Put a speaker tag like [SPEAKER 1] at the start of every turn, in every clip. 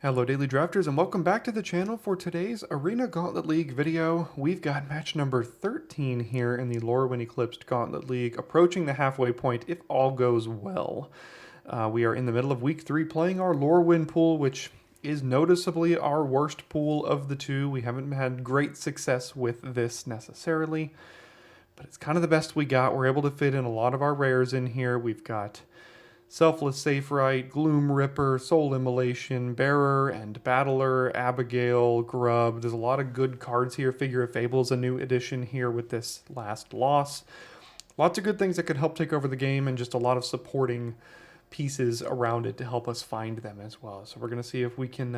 [SPEAKER 1] Hello Daily Drafters and welcome back to the channel for today's Arena Gauntlet League video. We've got match number 13 here in the Lorwyn Eclipsed Gauntlet League, approaching the halfway point if all goes well. We are in the middle of week 3 playing our Lorwyn pool, which is noticeably our worst pool of the two. We haven't had great success with this necessarily, but it's kind of the best we got. We're able to fit in a lot of our rares in here. We've got Selfless Safe Right, Gloom Ripper, Soul Immolation, Bearer, and Battler, Abigail, Grub. There's a lot of good cards here. Figure of Fable is a new addition here with this last loss. Lots of good things that could help take over the game and just a lot of supporting pieces around it to help us find them as well. So we're going to see if we can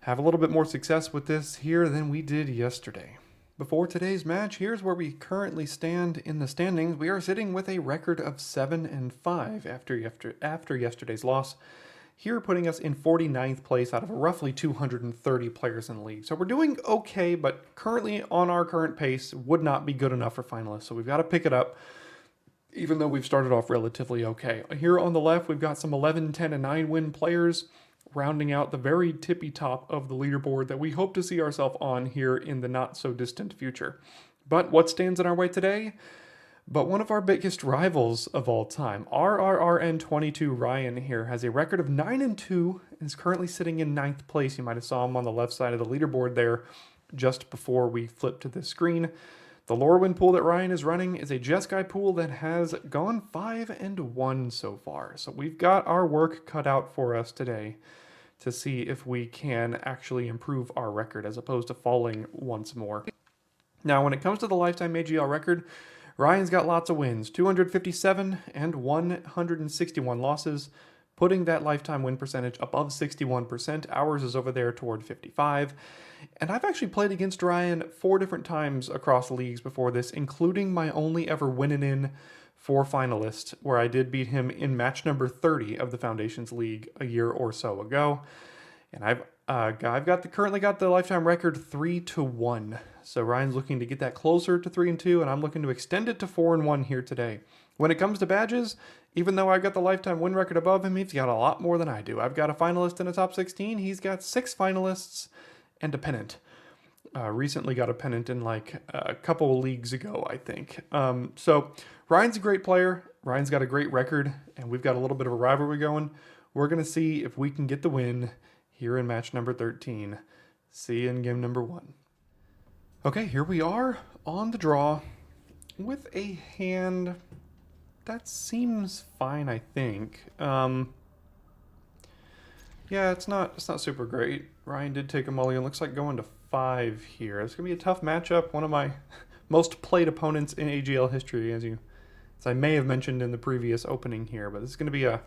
[SPEAKER 1] have a little bit more success with this here than we did yesterday. Before today's match, here's where we currently stand in the standings. We are sitting with a record of 7-5 after yesterday's loss. Here putting us in 49th place out of roughly 230 players in the league. So we're doing okay, but currently on our current pace would not be good enough for finalists. So we've got to pick it up, even though we've started off relatively okay. Here on the left, we've got some 11, 10, and 9 win players, rounding out the very tippy top of the leaderboard that we hope to see ourselves on here in the not so distant future. But what stands in our way today? But one of our biggest rivals of all time, rrrn22 Ryan here, has a record of 9-2 and is currently sitting in 9th place. You might have saw him on the left side of the leaderboard there just before we flipped to this screen. The Lorwyn pool that Ryan is running is a Jeskai pool that has gone 5-1 so far. So we've got our work cut out for us today to see if we can actually improve our record as opposed to falling once more. Now, when it comes to the lifetime AGL record, Ryan's got lots of wins, 257 and 161 losses, putting that lifetime win percentage above 61%. Ours is over there toward 55. And I've actually played against Ryan 4 different times across leagues before this, including my only ever winning in for finalist, where I did beat him in match number 30 of the Foundations League a year or so ago. And I've currently got the lifetime record 3-1. So Ryan's looking to get that closer to 3-2, and I'm looking to extend it to 4-1 here today. When it comes to badges, even though I've got the lifetime win record above him, he's got a lot more than I do. I've got a finalist in a top 16. He's got 6 finalists and a pennant. Recently got a pennant in like a couple of leagues ago, I think. So Ryan's a great player. Ryan's got a great record, and we've got a little bit of a rivalry going. We're going to see if we can get the win here in match number 13. See you in game number 1. Okay, here we are on the draw with a hand that seems fine, I think. Yeah, it's not super great. Ryan did take a mulligan. Looks like going to 5 here. It's gonna be a tough matchup. One of my most played opponents in AGL history, as I may have mentioned in the previous opening here. But this is gonna be an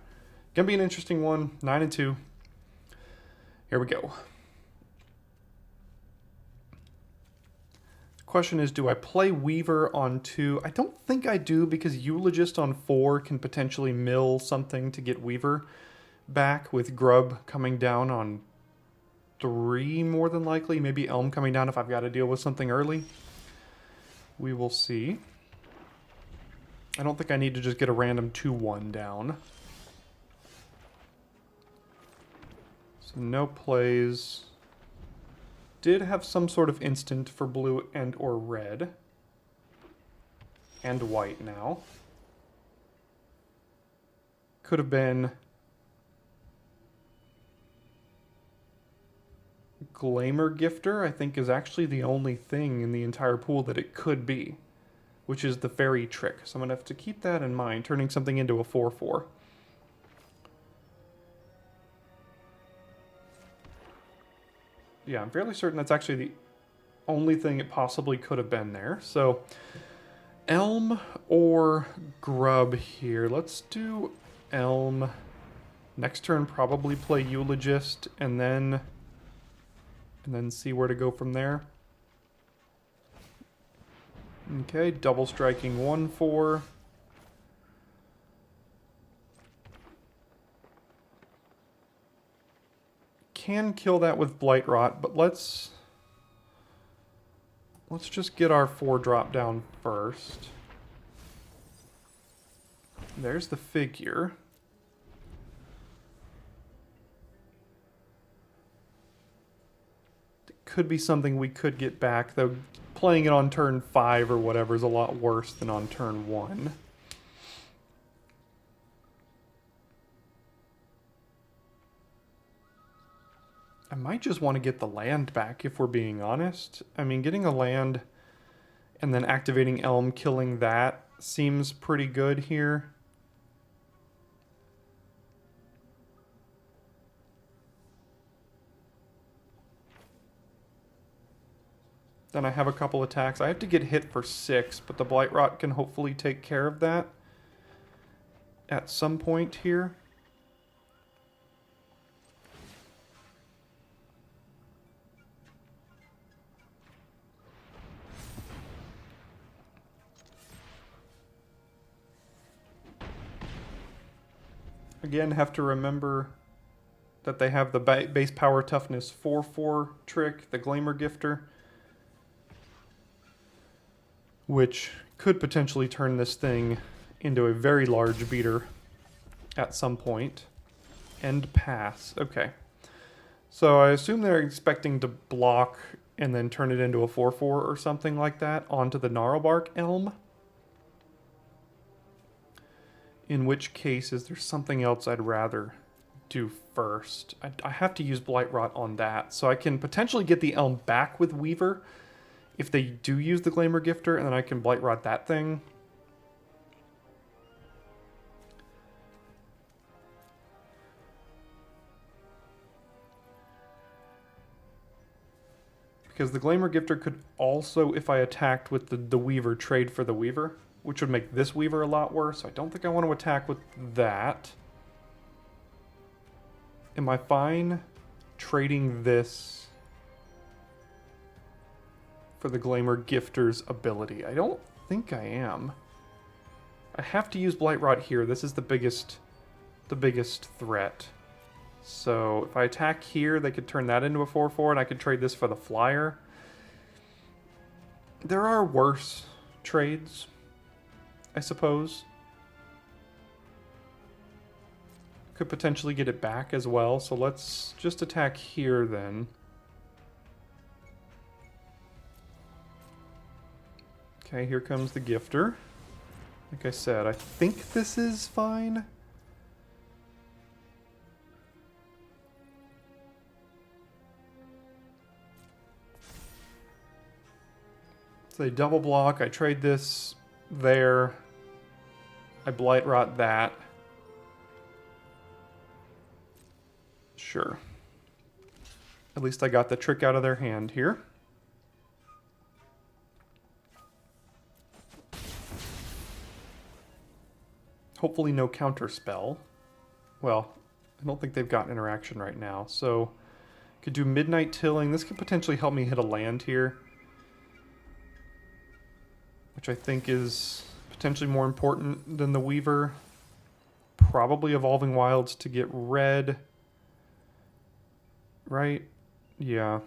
[SPEAKER 1] interesting one. 9-2. Here we go. The question is, do I play Weaver on 2? I don't think I do, because Eulogist on 4 can potentially mill something to get Weaver back, with Grub coming down on 3 more than likely. Maybe Elm coming down if I've got to deal with something early. We will see. I don't think I need to just get a random 2-1 down. So no plays. Did have some sort of instant for blue and or red. And white now. Could have been Glamour Gifter, I think, is actually the only thing in the entire pool that it could be, which is the fairy trick. So I'm going to have to keep that in mind, turning something into a 4-4. Yeah, I'm fairly certain that's actually the only thing it possibly could have been there. So, Elm or Grub here. Let's do Elm. Next turn, probably play Eulogist, and then see where to go from there. Okay, double striking 1-4. Can kill that with Blight Rot, but let's just get our 4 drop down first. There's the figure. Could be something we could get back, though playing it on turn 5 or whatever is a lot worse than on turn 1. I might just want to get the land back if we're being honest. I mean, getting a land and then activating Elm, killing that seems pretty good here. Then I have a couple attacks. I have to get hit for 6, but the Blightrot can hopefully take care of that at some point here. Again, have to remember that they have the base power toughness 4/4 trick, the Glamour Gifter, which could potentially turn this thing into a very large beater at some point. End pass. Okay. So I assume they're expecting to block and then turn it into a 4/4 or something like that onto the Gnarlbark Elm. In which case, is there something else I'd rather do first? I have to use Blightrot on that, so I can potentially get the Elm back with Weaver if they do use the Glamour Gifter, and then I can Blightrot that thing. Because the Glamour Gifter could also, if I attacked with the Weaver, trade for the Weaver, which would make this Weaver a lot worse. I don't think I want to attack with that. Am I fine trading this for the Glamour Gifter's ability? I don't think I am. I have to use Blightrot here. This is the biggest threat. So if I attack here, they could turn that into a 4/4, and I could trade this for the Flyer. There are worse trades, I suppose. Could potentially get it back as well, so let's just attack here then. Okay, here comes the Gifter. Like I said, I think this is fine. So they double block, I trade this there. I Blightrot that. Sure. At least I got the trick out of their hand here. Hopefully no counter spell. Well, I don't think they've got interaction right now, so could do Midnight Tilling. This could potentially help me hit a land here, which I think is potentially more important than the Weaver. Probably Evolving Wilds to get red. Right? Yeah.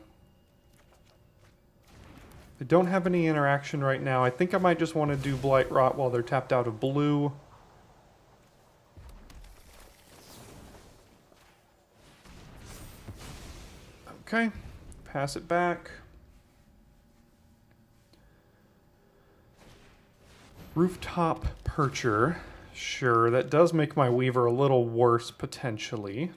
[SPEAKER 1] They don't have any interaction right now. I think I might just want to do Blightrot while they're tapped out of blue. Okay. Pass it back. Rooftop Percher. Sure, that does make my Weaver a little worse potentially.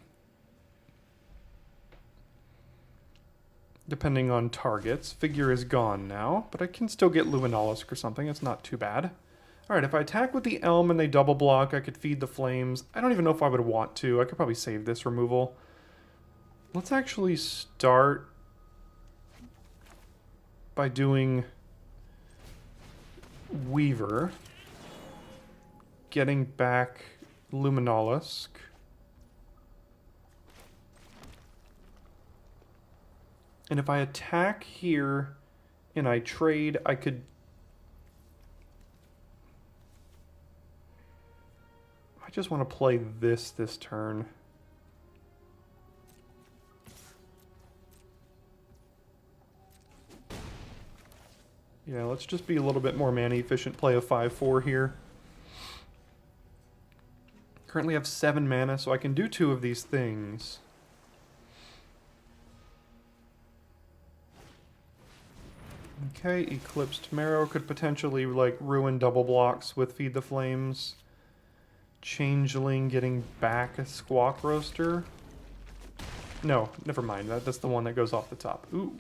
[SPEAKER 1] Depending on targets. Figure is gone now, but I can still get Luminolisk or something. It's not too bad. Alright, if I attack with the Elm and they double block, I could feed the Flames. I don't even know if I would want to. I could probably save this removal. Let's actually start by doing Weaver. Getting back Luminolisk. And if I attack here and I trade, I could... I just want to play this turn. Yeah, let's just be a little bit more mana efficient, play a 5/4 here. Currently have 7 mana, so I can do 2 of these things. Okay, Eclipsed Marrow could potentially like ruin double blocks with Feed the Flames. Changeling getting back a Squawk Roaster. No, never mind. That's the one that goes off the top. Ooh.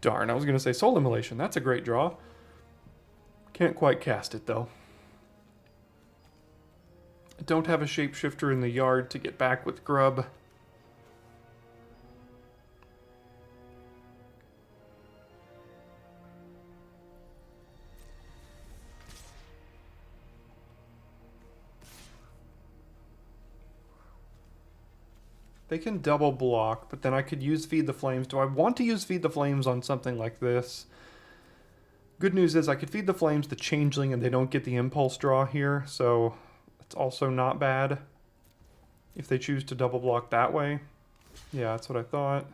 [SPEAKER 1] Darn, I was going to say Soul Immolation. That's a great draw. Can't quite cast it, though. I don't have a Shapeshifter in the yard to get back with Grub. They can double block, but then I could use Feed the Flames. Do I want to use Feed the Flames on something like this? Good news is I could Feed the Flames the Changeling and they don't get the Impulse draw here, so it's also not bad if they choose to double block that way. Yeah, that's what I thought.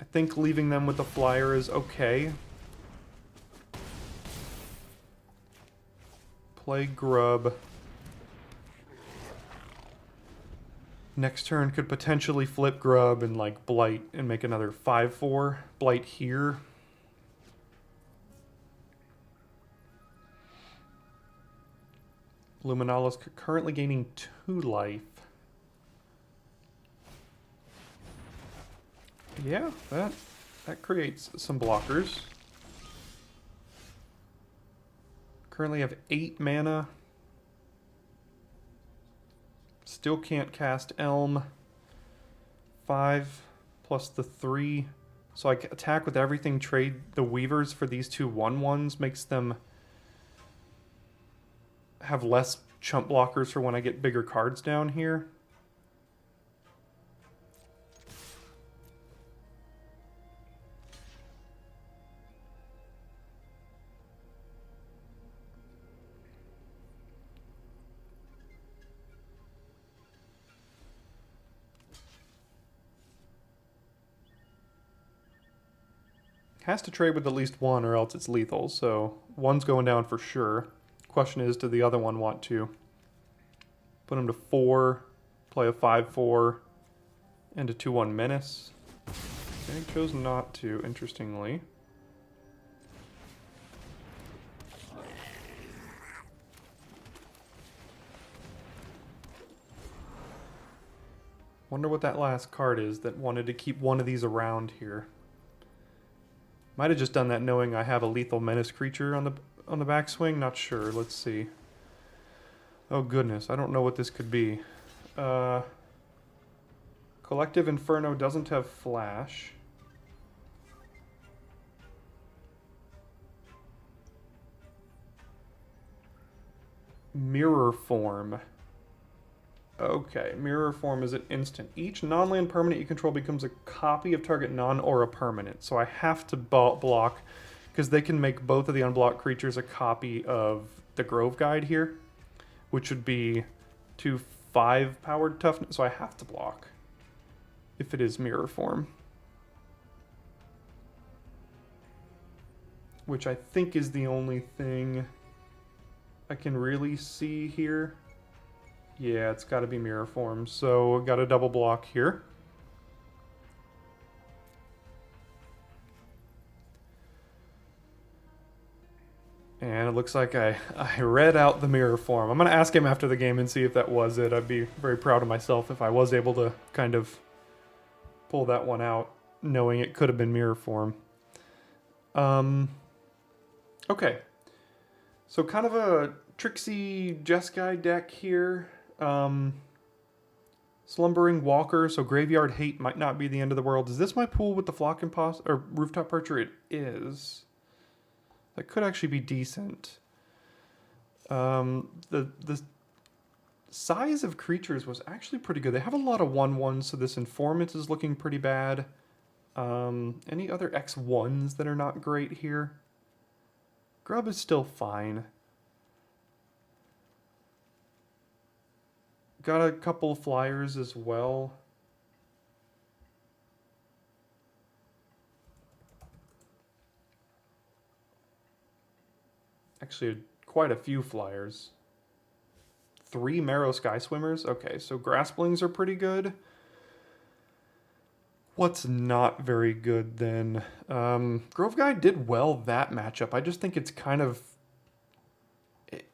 [SPEAKER 1] I think leaving them with the flyer is okay. Play Grub. Next turn could potentially flip Grub and like Blight and make another 5/4. Blight here. Luminalis currently gaining 2 life. Yeah, that creates some blockers. Currently have 8 mana. Still can't cast Elm. 5 plus the 3. So I attack with everything, trade the Weavers for these 2 1/1s. Makes them have less chump blockers for when I get bigger cards down here. Has to trade with at least one or else it's lethal, so one's going down for sure. Question is, does the other one want to? Put him to 4, play a 5/4, and a 2/1 Menace. Okay, chose not to, interestingly. Wonder what that last card is that wanted to keep one of these around here. Might have just done that knowing I have a lethal menace creature on the backswing. Not sure. Let's see. Oh goodness, I don't know what this could be. Collective Inferno doesn't have flash. Mirror Form. Okay, Mirror Form is an instant. Each non-land permanent you control becomes a copy of target non-aura permanent. So I have to block, because they can make both of the unblocked creatures a copy of the Grove Guide here, which would be 2 5-powered toughness, so I have to block if it is Mirror Form. Which I think is the only thing I can really see here. Yeah, it's got to be Mirror Form, so got a double block here. And it looks like I read out the Mirror Form. I'm going to ask him after the game and see if that was it. I'd be very proud of myself if I was able to kind of pull that one out, knowing it could have been Mirror Form. Okay. So kind of a tricksy Jeskai deck here. Slumbering Walker, so Graveyard Hate might not be the end of the world. Is this my pool with the Flock Imposter or Rooftop Percher? It is. That could actually be decent. The size of creatures was actually pretty good. They have a lot of 1/1s, so this Informant is looking pretty bad. Any other X1s that are not great here? Grub is still fine. Got a couple flyers as well. Actually, quite a few flyers. 3 Marrow Sky Swimmers. Okay, so Grasplings are pretty good. What's not very good then? Grove Guy did well that matchup. I just think it's kind of...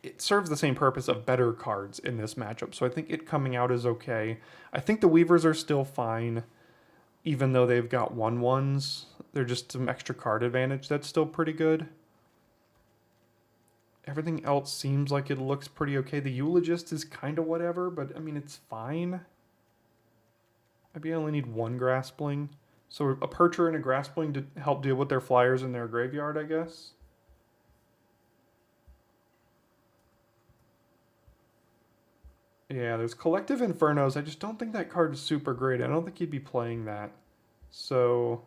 [SPEAKER 1] It serves the same purpose of better cards in this matchup, so I think it coming out is okay. I think the Weavers are still fine, even though they've got 1/1s. They're just some extra card advantage that's still pretty good. Everything else seems like it looks pretty okay. The Eulogist is kind of whatever, but I mean, it's fine. Maybe I only need 1 Graspling. So a Percher and a Graspling to help deal with their flyers in their graveyard, I guess. Yeah, there's Collective Infernos. I just don't think that card is super great. I don't think he'd be playing that. So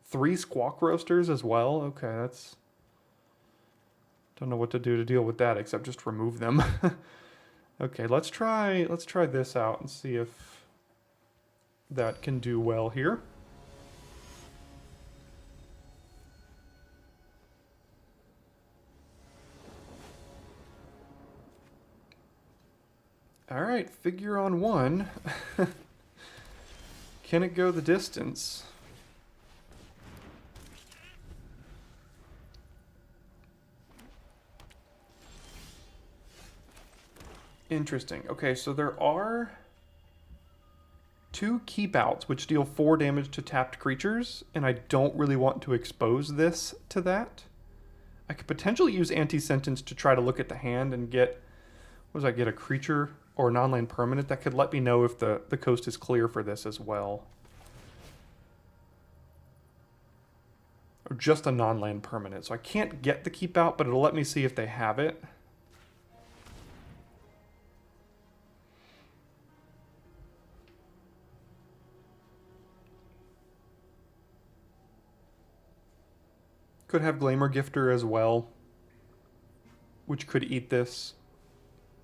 [SPEAKER 1] 3 Squawk Roasters as well. Okay, that's... Don't know what to do to deal with that except just remove them. Okay, let's try this out and see if that can do well here. All right, figure on 1. Can it go the distance? Interesting. Okay, so there are 2 keep outs which deal 4 damage to tapped creatures, and I don't really want to expose this to that. I could potentially use Anti-Sentence to try to look at the hand and get, what does I get, a creature or a non-land permanent that could let me know if the coast is clear for this as well. Or just a non-land permanent. So I can't get the keep out, but it'll let me see if they have it. Could have Glamour Gifter as well, which could eat this.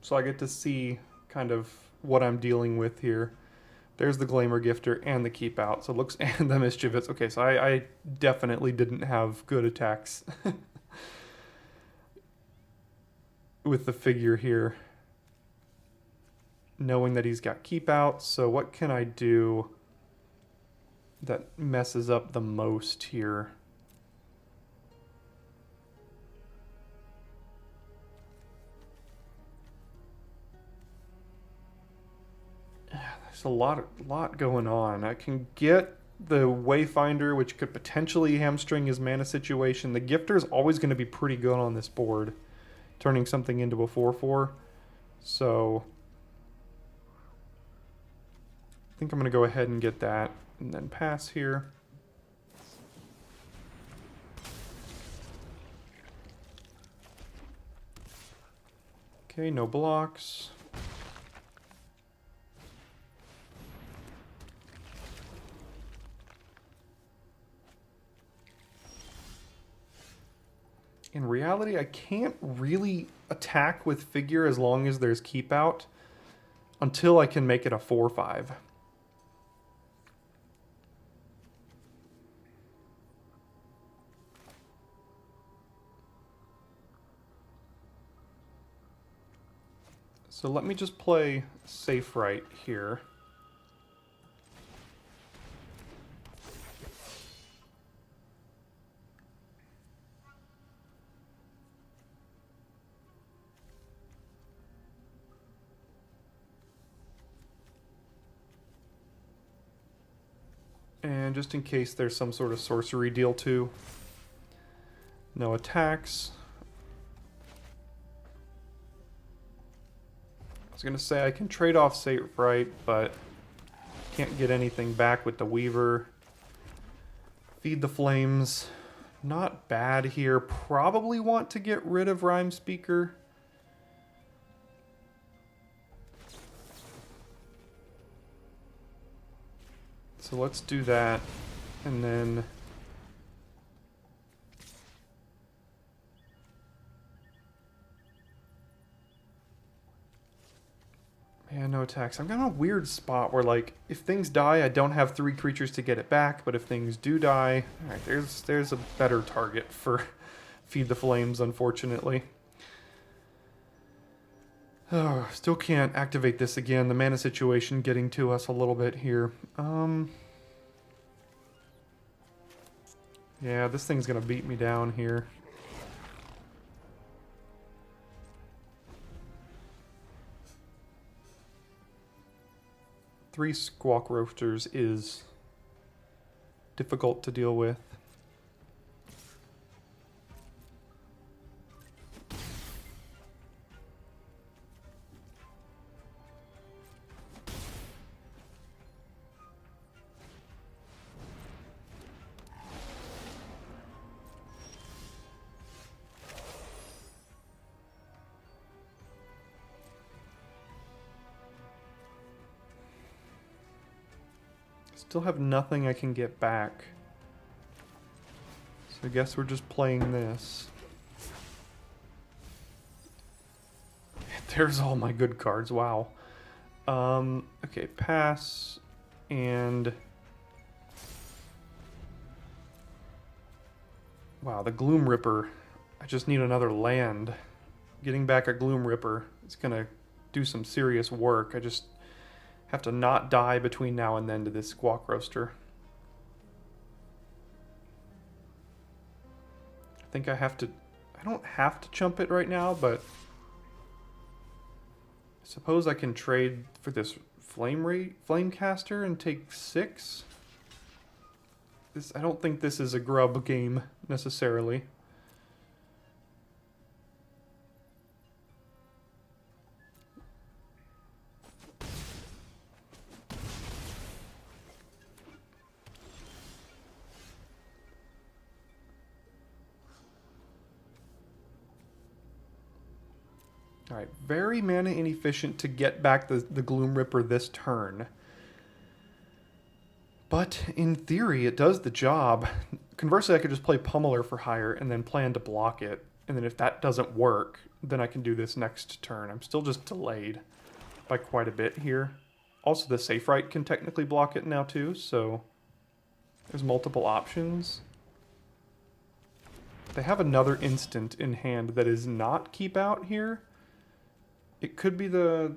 [SPEAKER 1] So I get to see kind of what I'm dealing with here. There's the Glamour Gifter and the Keep Out. So it looks, and the Mischievous. Okay, so I definitely didn't have good attacks with the figure here. Knowing that he's got Keep Out. So what can I do that messes up the most here? There's a lot going on. I can get the Wayfinder, which could potentially hamstring his mana situation. The Gifter is always going to be pretty good on this board, turning something into a 4/4. So I think I'm going to go ahead and get that and then pass here. Okay, no blocks. In reality, I can't really attack with figure as long as there's keep out until I can make it a 4/5. So let me just play safe right here. And just in case there's some sort of sorcery deal too. No attacks. I was going to say I can trade off Safe Right, but can't get anything back with the Weaver. Feed the Flames. Not bad here. Probably want to get rid of Rhyme Speaker. So let's do that, and then yeah, no attacks. I'm in a weird spot where, like, if things die, I don't have 3 creatures to get it back, but if things do die, all right, there's a better target for Feed the Flames, unfortunately. Oh, still can't activate this again. The mana situation getting to us a little bit here. Yeah, this thing's gonna beat me down here. Three Squawk Roasters is difficult to deal with. Still have nothing I can get back. So I guess we're just playing this. There's all my good cards, wow. Okay, pass, and... Wow, the Gloom Ripper. I just need another land. Getting back a Gloom Ripper is gonna do some serious work. I just have to not die between now and then to this Squawk Roaster. I think I have to... I don't have to chump it right now, but... I suppose I can trade for this Flamecaster and take 6. I don't think this is a grub game, necessarily. Alright, very mana inefficient to get back the Gloom Ripper this turn. But in theory, it does the job. Conversely, I could just play Pummeler for higher and then plan to block it. And then if that doesn't work, then I can do this next turn. I'm still just delayed by quite a bit here. Also, the Safe Right can technically block it now too, so there's multiple options. They have another instant in hand that is not Keep Out here. It could be the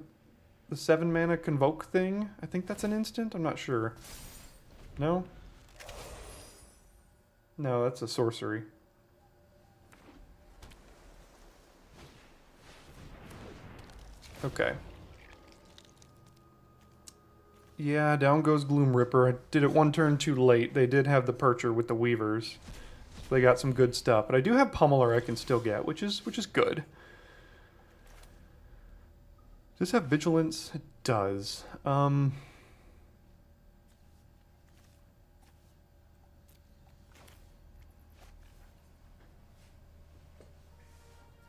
[SPEAKER 1] 7 mana Convoke thing. I think that's an instant. I'm not sure. No? No, that's a sorcery. Okay. Yeah, down goes Gloom Ripper. I did it one turn too late. They did have the Percher with the Weavers. So they got some good stuff. But I do have Pummeler I can still get, which is good. Does this have Vigilance? It does. Am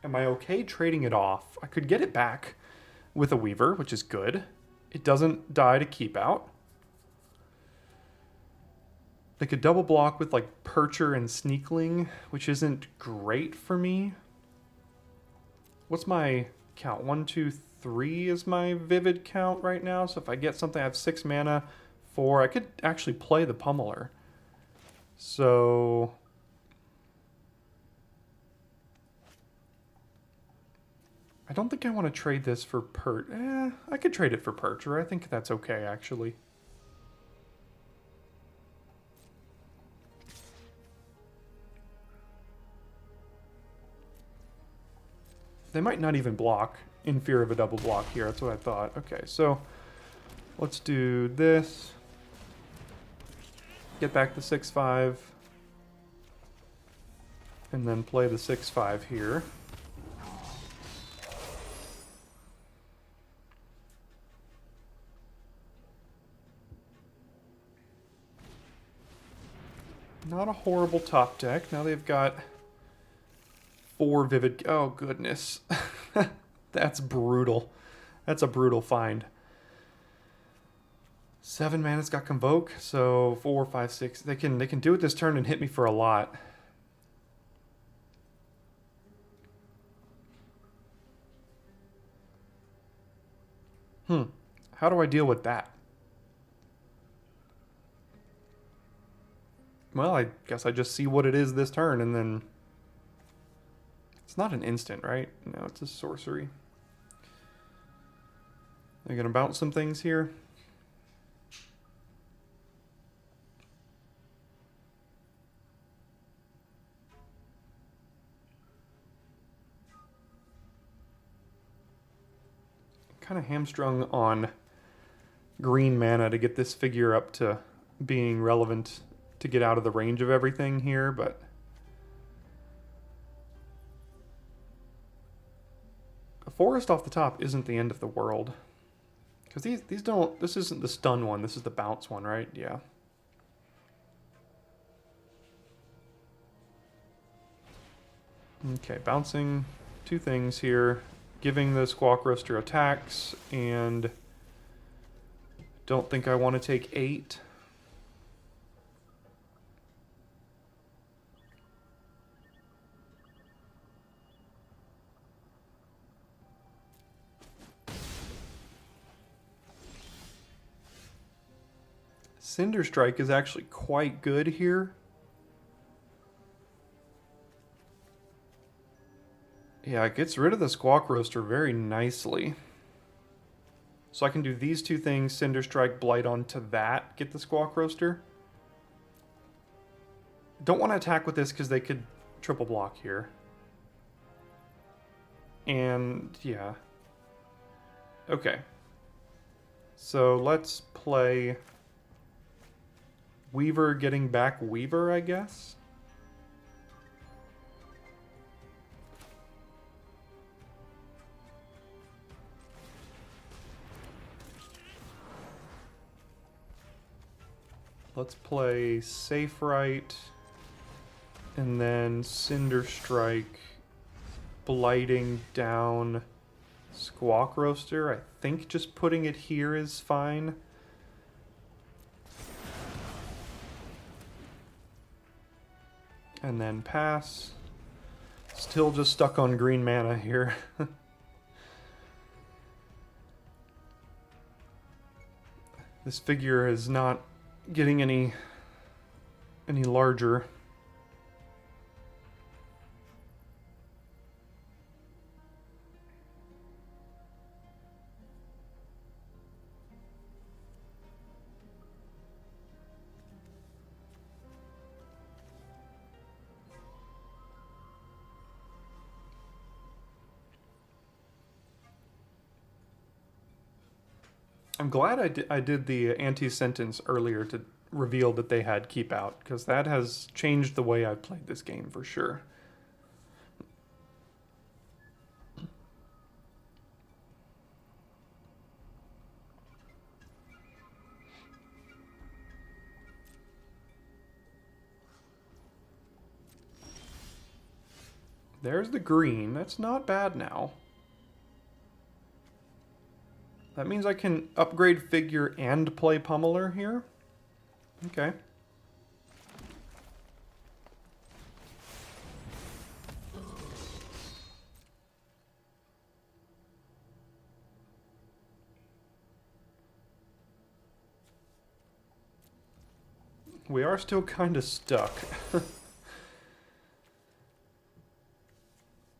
[SPEAKER 1] I okay trading it off? I could get it back with a Weaver, which is good. It doesn't die to Keep Out. They could double block with like Percher and Sneakling, which isn't great for me. What's my count? 1, 2, 3 is my Vivid count right now. So if I get something, I have 6 mana, 4. I could actually play the Pummeler. So... I don't think I want to trade this for I could trade it for Percher. I think that's okay, actually. They might not even block in fear of a double block here. That's what I thought. Okay, so let's do this. Get back the 6/5. And then play the 6/5 here. Not a horrible top deck. Now they've got 4 Vivid... Oh, goodness. That's brutal. That's a brutal find. 7 mana's got Convoke, so 4, 5, 6. They can do it this turn and hit me for a lot. How do I deal with that? Well, I guess I just see what it is this turn, and then... It's not an instant, right? No, it's a sorcery. They're gonna bounce some things here. kind of hamstrung on green mana to get this figure up to being relevant to get out of the range of everything here, but a forest off the top isn't the end of the world. Because these don't, this isn't the stun one, this is the bounce one, right? Yeah. Okay, bouncing 2 things here, giving the Squawk Roaster attacks, and don't think I want to take 8. Cinder Strike is actually quite good here. Yeah, it gets rid of the Squawk Roaster very nicely. So I can do these 2 things, Cinder Strike, Blight onto that, get the Squawk Roaster. Don't want to attack with this because they could triple block here. And yeah. Okay. So let's play Weaver getting back Weaver, I guess. Let's play Safe Right, and then Cinder Strike, blighting down Squawk Roaster. I think just putting it here is fine. And then pass. Still just stuck on green mana here. This figure is not getting any larger. I'm glad I did the anti-sentence earlier to reveal that they had keep out, because that has changed the way I've played this game for sure. There's the green. That's not bad now. That means I can upgrade figure and play Pummeler here. Okay. We are still kind of stuck.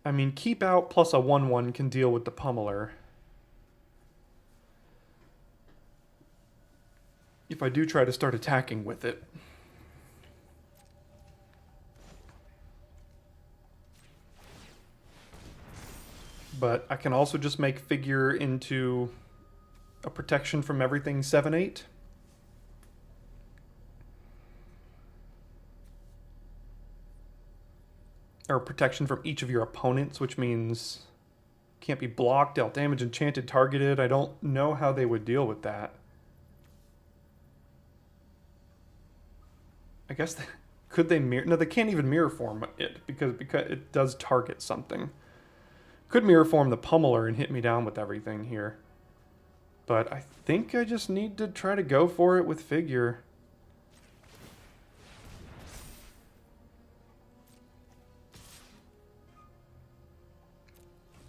[SPEAKER 1] I mean, keep out plus a 1/1 can deal with the Pummeler. If I do try to start attacking with it. But I can also just make figure into a protection from everything 7/8. Or protection from each of your opponents, which means can't be blocked, dealt damage, enchanted, targeted. I don't know how they would deal with that. I guess could they mirror? No, they can't even mirror form it because it does target something. Could mirror form the Pummeler and hit me down with everything here. But I think I just need to try to go for it with figure.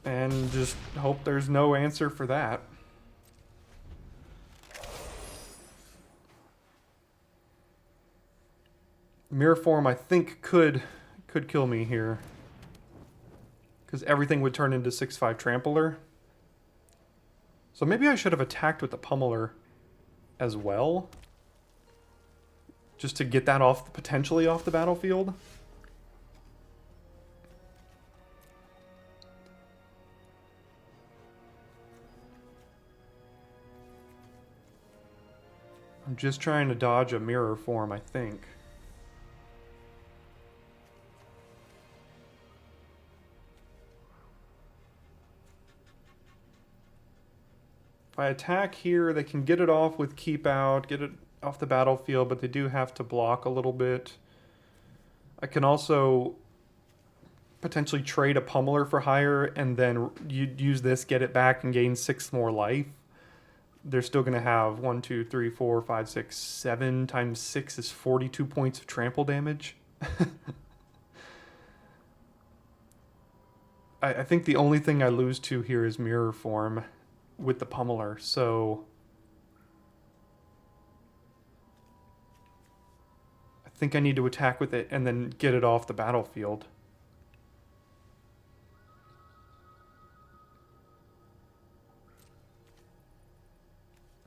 [SPEAKER 1] And just hope there's no answer for that. Mirror form, I think, could kill me here. Because everything would turn into 6/5 Trampler. So maybe I should have attacked with the Pummeler as well. Just to get that off, potentially off the battlefield. I'm just trying to dodge a mirror form, I think. If I attack here, they can get it off with keep out, get it off the battlefield, but they do have to block a little bit. I can also potentially trade a pummeler for higher and then you'd use this, get it back, and gain 6 more life. They're still going to have 1, 2, 3, 4, 5, 6, 7 times 6 is 42 points of trample damage. I think the only thing I lose to here is mirror form with the pummeler, so I think I need to attack with it and then get it off the battlefield.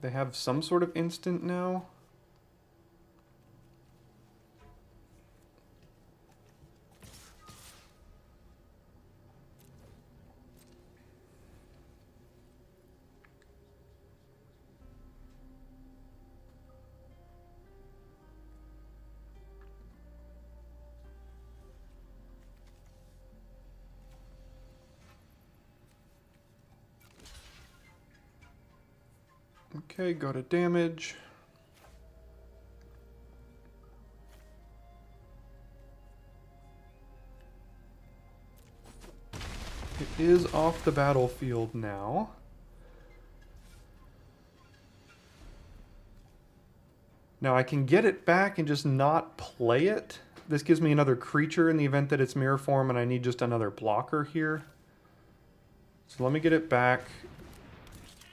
[SPEAKER 1] They have some sort of instant now. Okay, go to damage. It is off the battlefield now. Now I can get it back and just not play it. This gives me another creature in the event that it's mirror form and I need just another blocker here. So let me get it back.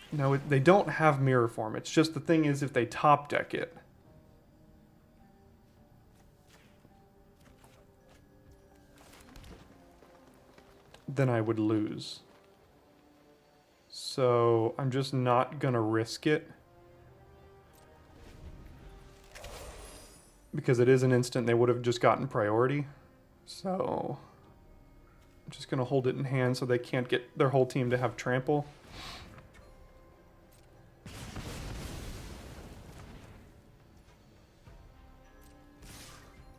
[SPEAKER 1] No, they don't have mirror form. It's just the thing is if they top deck it. Then I would lose. So I'm just not gonna risk it. Because it is an instant, they would have just gotten priority. So I'm just gonna hold it in hand so they can't get their whole team to have trample.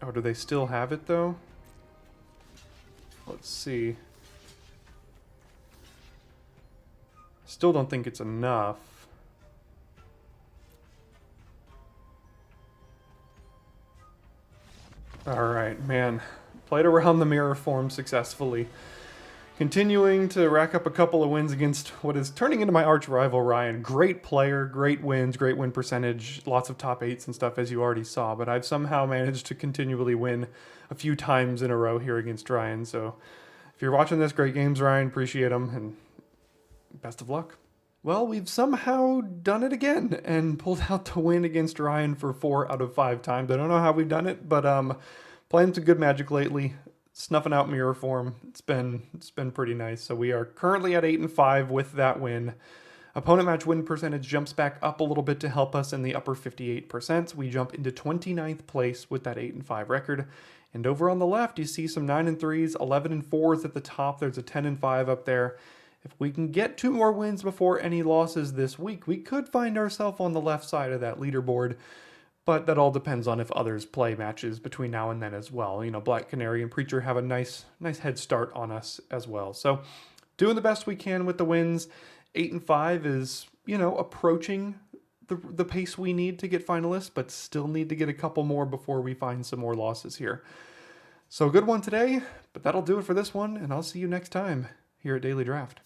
[SPEAKER 1] Oh, do they still have it though? Let's see. Still don't think it's enough. Alright, man. Played around the mirror form successfully. Continuing to rack up a couple of wins against what is turning into my arch rival, Ryan. Great player, great wins, great win percentage, lots of top 8s and stuff, as you already saw. But I've somehow managed to continually win a few times in a row here against Ryan. So if you're watching this, great games, Ryan. Appreciate them, and best of luck. Well, we've somehow done it again and pulled out the win against Ryan for 4 out of 5 times. I don't know how we've done it, but playing some good Magic lately, snuffing out mirror form. It's been pretty nice. So we are currently at 8-5 with that win. Opponent match win percentage jumps back up a little bit to help us in the upper 58%. We jump into 29th place with that 8-5 record. And over on the left, you see some 9-3s, 11-4s at the top. There's a 10-5 up there. If we can get 2 more wins before any losses this week, we could find ourselves on the left side of that leaderboard. But that all depends on if others play matches between now and then as well. You know, Black Canary and Preacher have a nice head start on us as well. So doing the best we can with the wins. 8-5 is, you know, approaching the pace we need to get finalists, but still need to get a couple more before we find some more losses here. So good one today, but that'll do it for this one, and I'll see you next time here at Daily Draft.